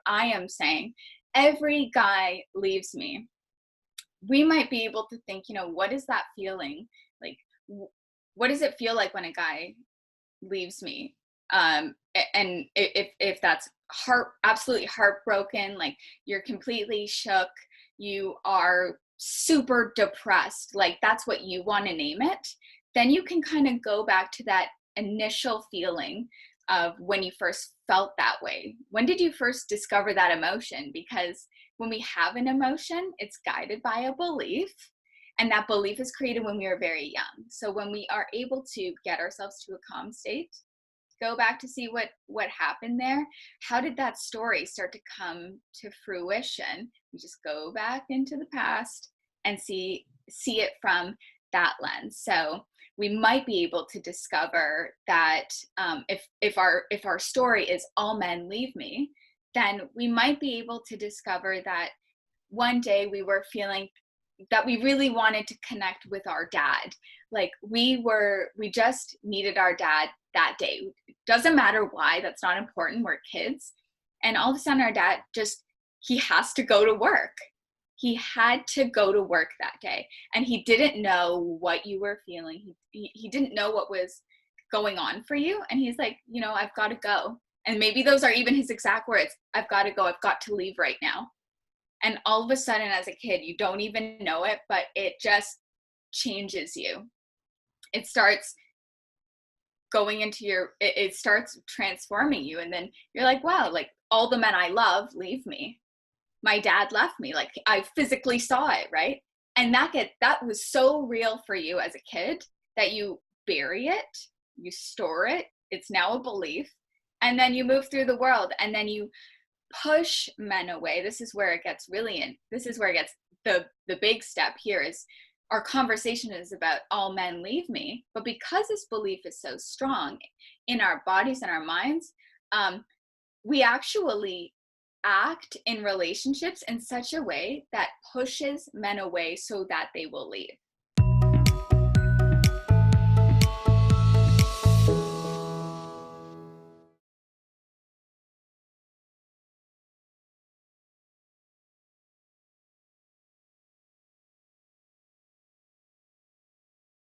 I am saying, every guy leaves me, we might be able to think, what is that feeling? Like, what does it feel like when a guy leaves me? And if that's absolutely heartbroken, like you're completely shook, you are super depressed, like that's what you want to name it, then you can kind of go back to that initial feeling of when you first felt that way. When did you first discover that emotion? Because when we have an emotion, it's guided by a belief, and that belief is created when we are very young. So when we are able to get ourselves to a calm state, go back to see what happened there, how did that story start to come to fruition, we just go back into the past and see it from that lens. So we might be able to discover that if our story is all men leave me, then we might be able to discover that one day we were feeling that we really wanted to connect with our dad. Like we just needed our dad that day. Doesn't matter why, that's not important. We're kids. And all of a sudden our dad he has to go to work. He had to go to work that day. And he didn't know what you were feeling. He didn't know what was going on for you. And he's like, I've got to go. And maybe those are even his exact words. I've got to go. I've got to leave right now. And all of a sudden, as a kid, you don't even know it, but it just changes you. It starts going into it starts transforming you. And then you're like, wow, like all the men I love leave me. My dad left me. Like I physically saw it, right? And that was so real for you as a kid that you bury it, you store it. It's now a belief. And then you move through the world and then you push men away. This is where it gets the big step here is our conversation is about all men leave me. But because this belief is so strong in our bodies and our minds, we actually act in relationships in such a way that pushes men away so that they will leave.